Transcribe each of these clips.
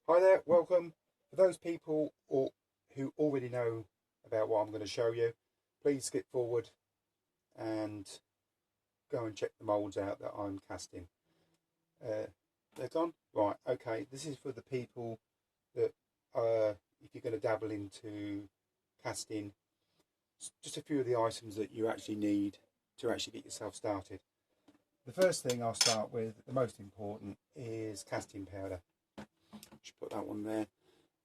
Hi there, welcome. For those people who already know about what I'm going to show you, please skip forward and go and check the moulds out that I'm casting. They're gone? Right, okay. This is for the people that, if you're going to dabble into casting, just a few of the items that you actually need to actually get yourself started. The first thing I'll start with, the most important, is casting powder. Should put that one there.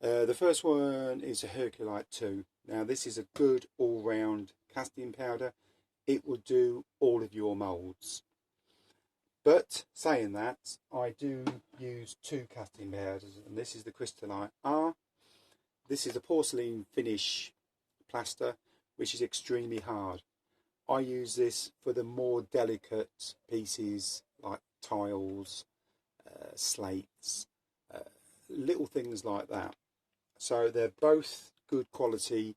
The first one is a Herculite 2. Now this is a good all-round casting powder. It will do all of your moulds. But saying that, I do use two casting powders, and this is the Crystallite R. This is a porcelain finish plaster, which is extremely hard. I use this for the more delicate pieces like tiles, slates, little things like that. So they're both good quality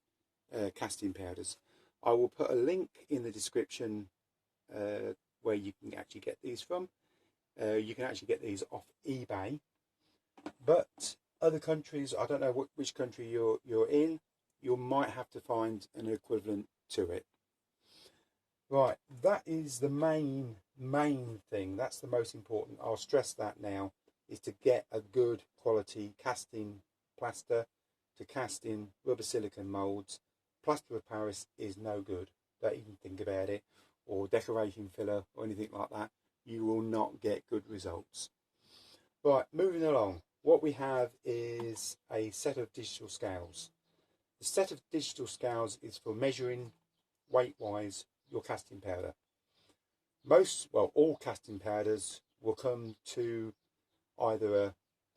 casting powders. I will put a link in the description where you can actually get these from. You can actually get these off eBay, but other countries, I don't know which country you're in, you might have to find an equivalent to it. Right, that is the main thing. That's the most important. I'll stress that now, is to get a good quality casting plaster to cast in rubber silicone moulds. Plaster of Paris is no good. Don't even think about it. Or decoration filler or anything like that. You will not get good results. Right, moving along. What we have is a set of digital scales. The set of digital scales is for measuring weight-wise your casting powder. All casting powders will come to either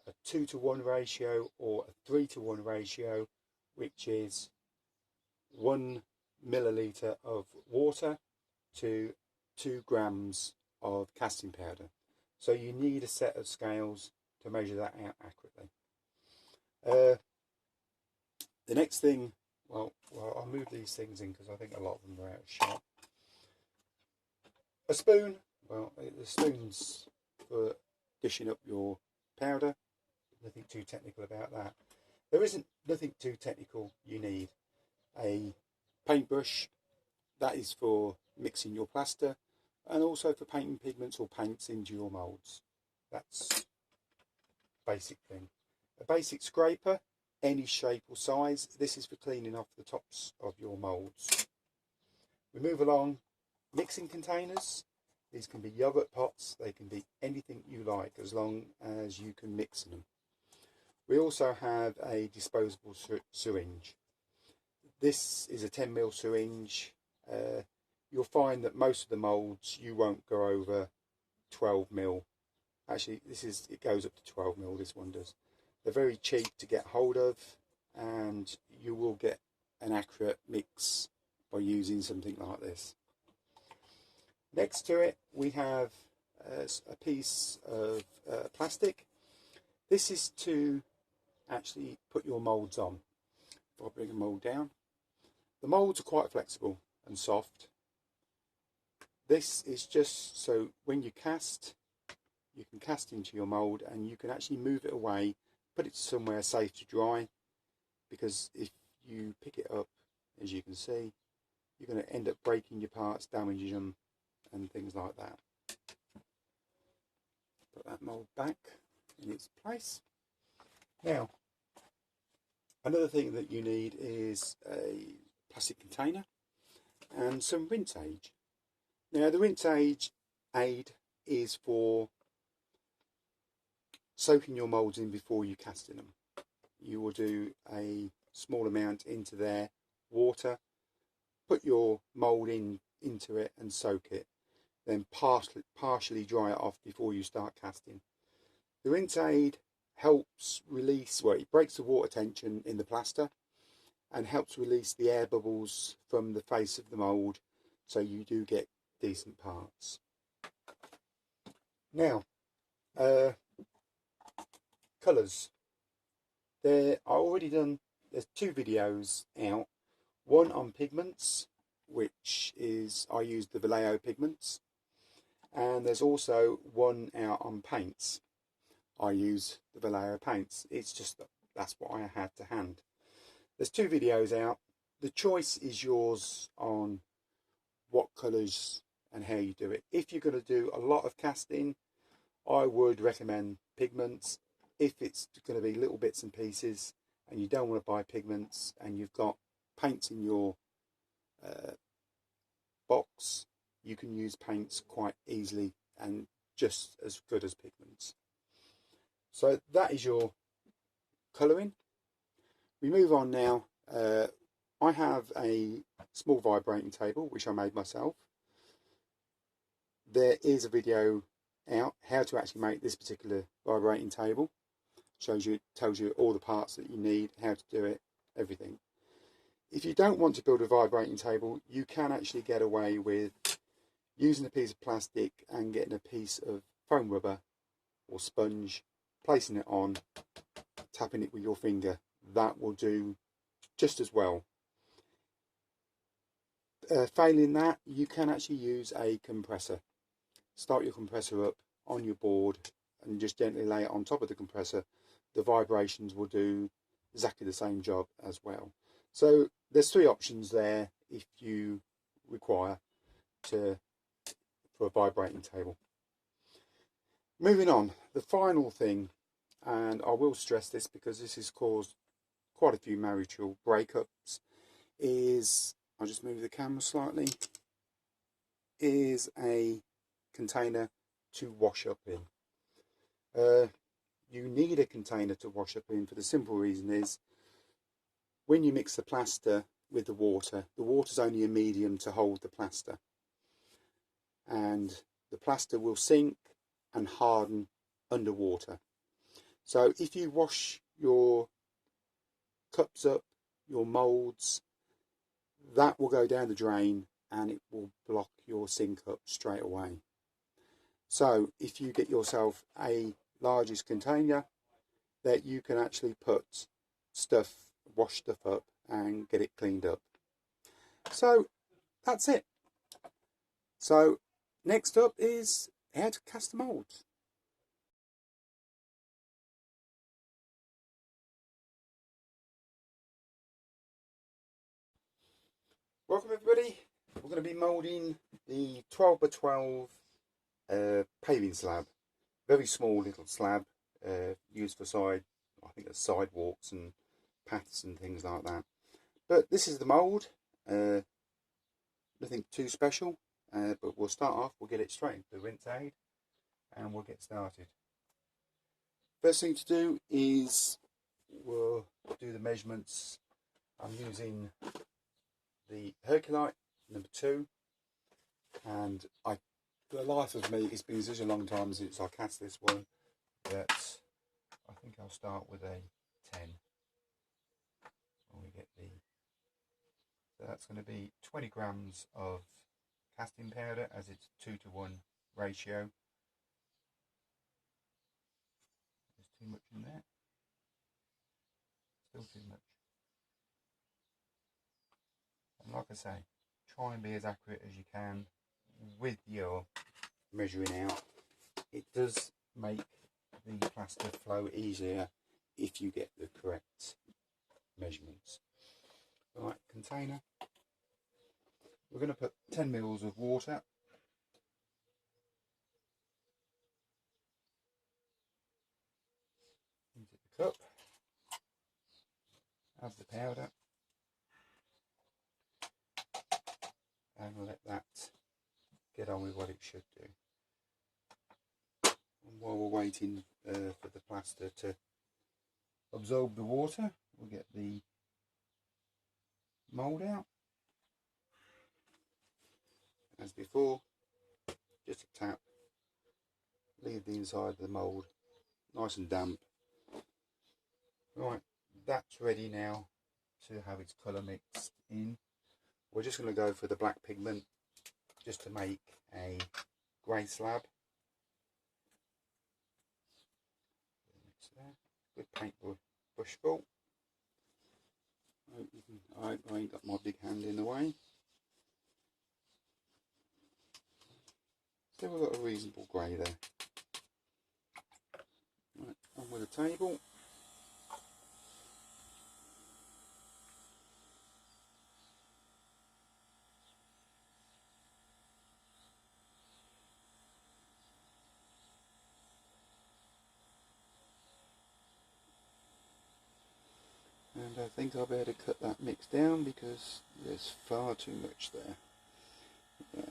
a 2-to-1 ratio or a 3-to-1 ratio, which is 1 milliliter of water to 2 grams of casting powder. So you need a set of scales to measure that out accurately. The next thing, well, I'll move these things in because I think a lot of them are out of shot. A spoon, well, the spoon's for dishing up your powder. Nothing too technical about that. There isn't nothing too technical. You need a paintbrush, that is for mixing your plaster, and also for painting pigments or paints into your moulds. That's basic thing. A basic scraper, any shape or size. This is for cleaning off the tops of your moulds. We move along. Mixing containers. These can be yogurt pots, they can be anything you like as long as you can mix them. We also have a disposable syringe. This is a 10mm syringe. You'll find that most of the moulds you won't go over 12mm. Actually, it goes up to 12mm, this one does. They're very cheap to get hold of, and you will get an accurate mix by using something like this. Next to it, we have a piece of plastic. This is to actually put your moulds on. If I bring a mould down, the moulds are quite flexible and soft. This is just so when you cast, you can cast into your mould and you can actually move it away, put it somewhere safe to dry, because if you pick it up, as you can see, you're going to end up breaking your parts, damaging them, and things like that. Put that mould back in its place. Now, another thing that you need is a plastic container and some rinse aid. Now, the rinse aid is for soaking your moulds in before you cast in them. You will do a small amount into their water, put your mould into it and soak it, then partially dry it off before you start casting. The rinse aid helps release, well, it breaks the water tension in the plaster and helps release the air bubbles from the face of the mould, so you do get decent parts. Now, colours. I've already done, there's 2 videos out, one on pigments, which is, I use the Vallejo pigments, and there's also one out on paints. I use the Vallejo paints. It's just that that's what I had to hand. There's 2 videos out. The choice is yours on what colours and how you do it. If you're going to do a lot of casting, I would recommend pigments. If it's going to be little bits and pieces and you don't want to buy pigments and you've got paints in your box, you can use paints quite easily and just as good as pigments. So that is your colouring. We move on now. I have a small vibrating table which I made myself. There is a video out how to actually make this particular vibrating table. Tells you all the parts that you need, how to do it, everything. If you don't want to build a vibrating table, you can actually get away with using a piece of plastic and getting a piece of foam rubber or sponge, placing it on, tapping it with your finger. That will do just as well. Failing that, you can actually use a compressor. Start your compressor up on your board and just gently lay it on top of the compressor. The vibrations will do exactly the same job as well. So there's 3 options there if you require for a vibrating table. Moving on, the final thing, and I will stress this because this has caused quite a few marital breakups, is, I'll just move the camera slightly, is a container to wash up in. You need a container to wash up in for the simple reason is when you mix the plaster with the water's only a medium to hold the plaster, and the plaster will sink and harden underwater. So if you wash your cups up, your moulds, that will go down the drain and it will block your sink up straight away. So if you get yourself a largest container that you can actually put stuff, wash stuff up and get it cleaned up. So that's it. So next up is how to cast the moulds. Welcome everybody. We're going to be moulding the 12 by 12 paving slab. Very small little slab used for I think it's sidewalks and paths and things like that. But this is the mould. Nothing too special, but we'll start off, we'll get it straight into the rinse aid and we'll get started. First thing to do is we'll do the measurements. I'm using the Herculite number 2, and for the life of me, it's been such a long time since I cast this one that I think I'll start with a 10 when we get so that's going to be 20 grams of casting powder, as it's 2-to-1 ratio. There's too much in there, still too much. And like I say, try and be as accurate as you can with your measuring out. It does make the plaster flow easier if you get the correct measurements. Right, container. We're going to put 10 mils of water. Into the cup. Add the powder. And let that get on with what it should do. And while we're waiting for the plaster to absorb the water, we'll get the mould out. As before, just a tap, leave the inside of the mould nice and damp. Right, that's ready now to have its colour mixed in. We're just going to go for the black pigment just to make a grey slab. Good paint brush full. I ain't got my big hand in the way. So we've got a reasonable grey there. Right, on with a table. And I think I better cut that mix down because there's far too much there. Yeah.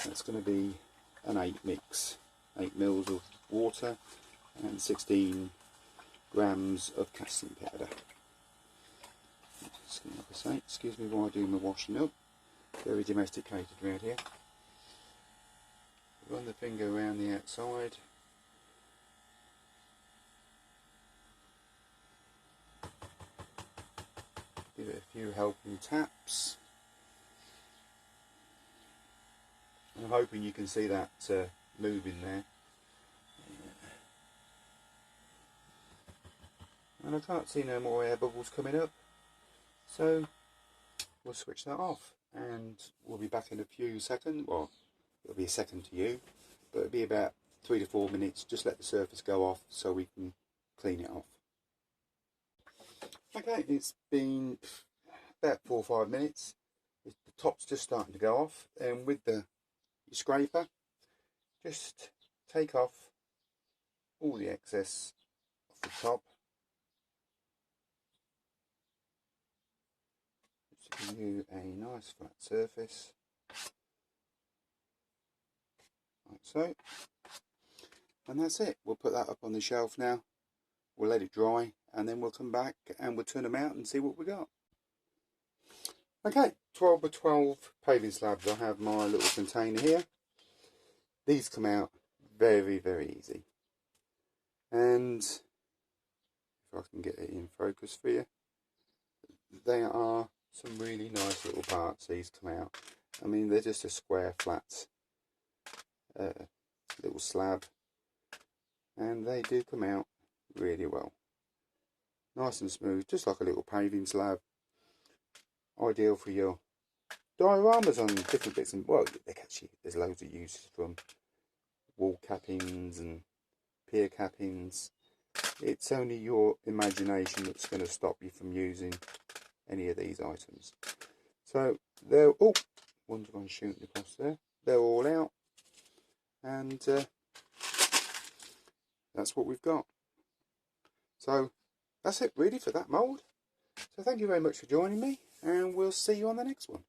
That's going to be an 8 mix, 8 mils of water and 16 grams of casting powder. Just like I say, excuse me while I do my washing up. Very domesticated around here. Run the finger around the outside. Give it a few helping taps. And I'm hoping you can see that moving there. And I can't see no more air bubbles coming up. So we'll switch that off and we'll be back in a few seconds. Well, it'll be a second to you, but it'll be about 3 to 4 minutes. Just let the surface go off so we can clean it off. Okay, it's been about 4 or 5 minutes. The top's just starting to go off, and with the scraper, just take off all the excess off the top. Just give you a nice flat surface, like so. And that's it. We'll put that up on the shelf now. We'll let it dry, and then we'll come back and we'll turn them out and see what we got. Okay, 12 by 12 paving slabs. I have my little container here. These come out very, very easy. And if I can get it in focus for you, they are some really nice little parts. These come out. I mean, they're just a square flat little slab, and they do come out really well. Nice and smooth, just like a little paving slab. Ideal for your dioramas on different bits, and well, actually there's loads of uses, from wall cappings and pier cappings. It's only your imagination that's going to stop you from using any of these items. So they're one's gone shooting across there. They're all out, and that's what we've got. So that's it really for that mould. So thank you very much for joining me, and we'll see you on the next one.